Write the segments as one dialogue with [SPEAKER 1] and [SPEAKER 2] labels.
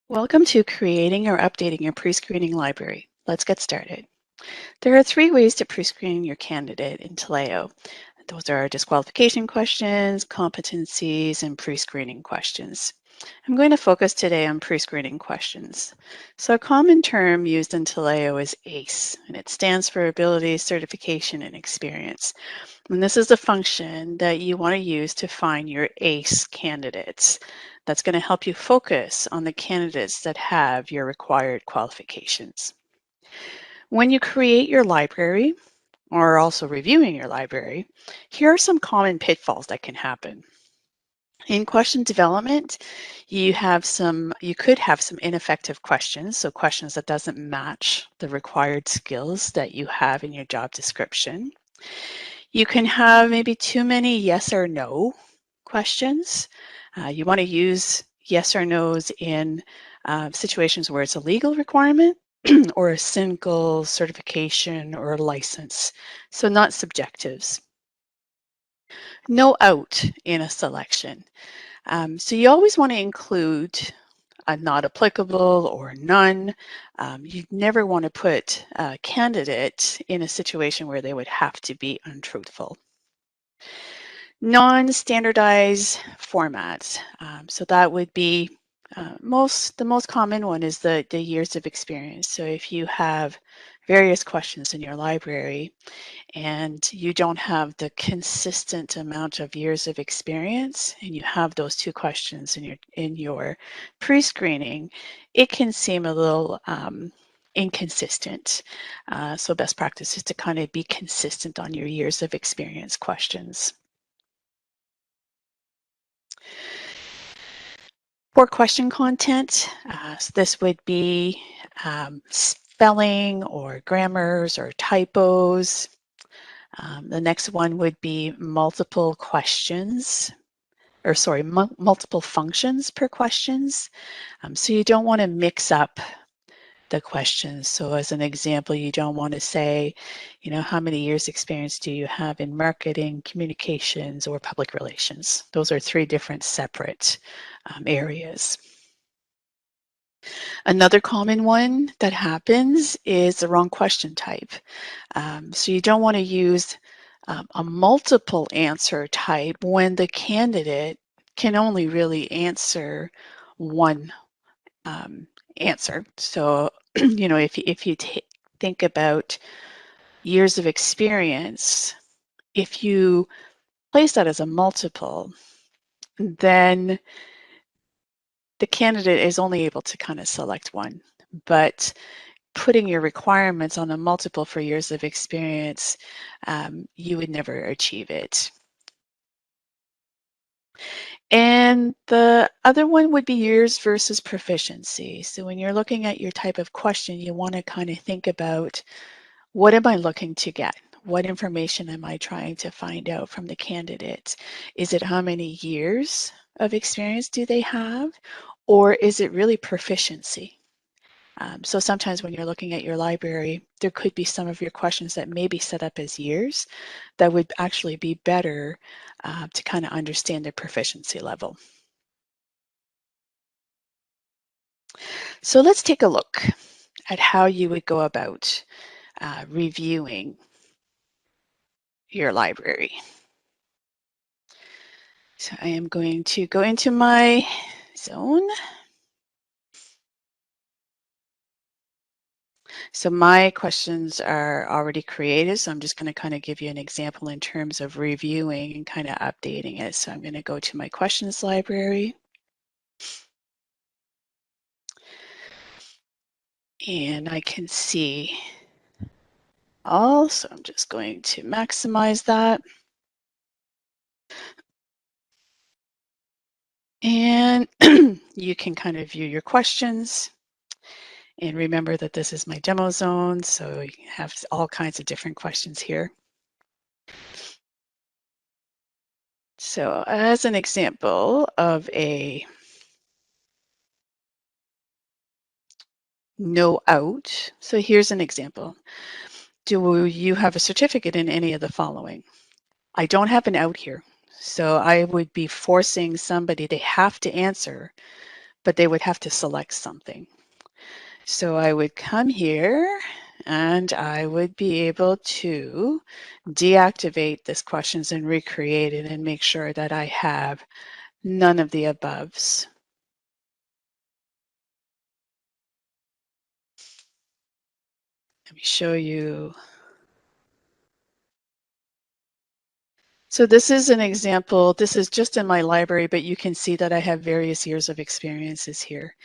[SPEAKER 1] Welcome to creating or updating your pre-screening library. Let's get started. There are three ways to pre-screen your candidate in Taleo. Those are disqualification questions, competencies, and pre-screening questions. I'm going to focus today on pre-screening questions. So a common term used in Taleo is ACE, and it stands for Ability, Certification, and Experience. And this is the function that you want to use to find your ACE candidates. That's going to help you focus on the candidates that have your required qualifications. When you create your library, or also reviewing your library, here are some common pitfalls that can happen. In question development, you could have some ineffective questions, so questions that doesn't match the required skills that you have in your job description. You can have maybe too many yes or no questions. You want to use yes or no's in situations where it's a legal requirement or a single certification or a license, so not subjectives. No out in a selection. So you always want to include a not applicable or none. You never want to put a candidate in a situation where they would have to be untruthful. Non-standardized formats. So that would be the most common one is the years of experience. So if you have various questions in your library and you don't have the consistent amount of years of experience and you have those two questions in your pre-screening, it can seem a little inconsistent. So best practice is to kind of be consistent on your years of experience questions. For question content, so this would be spelling or grammars or typos. The next one would be multiple questions, or sorry, multiple functions per questions. So you don't want to mix up the questions. So as an example, you don't want to say, how many years experience do you have in marketing, communications, or public relations? Those are three different separate areas. Another common one that happens is the wrong question type. So you don't want to use a multiple answer type when the candidate can only really answer one answer. So, if you think about years of experience, if you place that as a multiple, then the candidate is only able to kind of select one. But putting your requirements on a multiple for years of experience, you would never achieve it. And the other one would be years versus proficiency. So when you're looking at your type of question, you want to kind of think about, what am I looking to get? What information am I trying to find out from the candidate? Is it how many years of experience do they have? Or is it really proficiency? So sometimes when you're looking at your library, there could be some of your questions that may be set up as years that would actually be better to kind of understand their proficiency level. So let's take a look at how you would go about reviewing your library. So I am going to go into my zone. So my questions are already created, so I'm just going to kind of give you an example in terms of reviewing and kind of updating it. So I'm going to go to my questions library. And I can see all, so I'm just going to maximize that. And you can kind of view your questions. And remember that this is my demo zone, so you have all kinds of different questions here. So as an example of a no out, so here's an example. Do you have a certificate in any of the following? I don't have an out here, so I would be forcing somebody, they have to answer but they would have to select something. So I would come here and I would be able to deactivate this questions and recreate it and make sure that I have none of the aboves. Let me show you. So this is an example. This is just in my library, but you can see that I have various years of experiences here.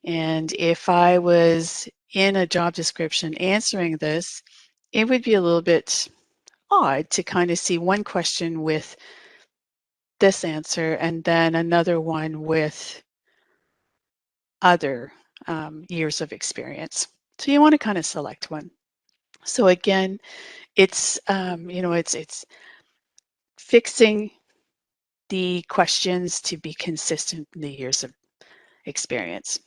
[SPEAKER 1] And if I was in a job description answering this, it would be a little bit odd to kind of see one question with this answer and then another one with other years of experience. So you want to kind of select one. So again, it's it's fixing the questions to be consistent in the years of experience.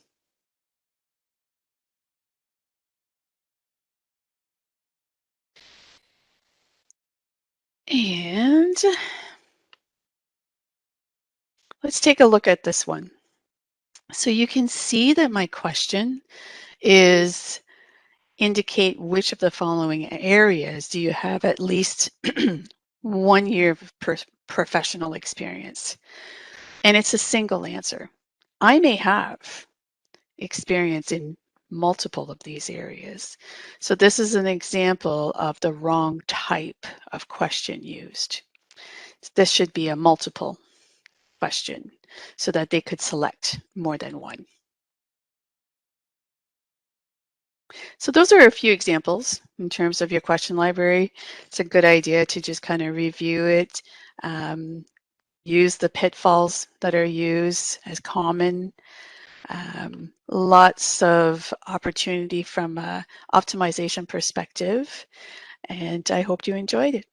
[SPEAKER 1] And let's take a look at this one. So you can see that my question is indicate which of the following areas do you have at least 1 year of professional experience? And it's a single answer. I may have experience in multiple of these areas. So this is an example of the wrong type of question used. This should be a multiple question so that they could select more than one. So those are a few examples in terms of your question library. It's a good idea to just kind of review it, use the pitfalls that are used as common. Lots of opportunity from an optimization perspective, and I hope you enjoyed it.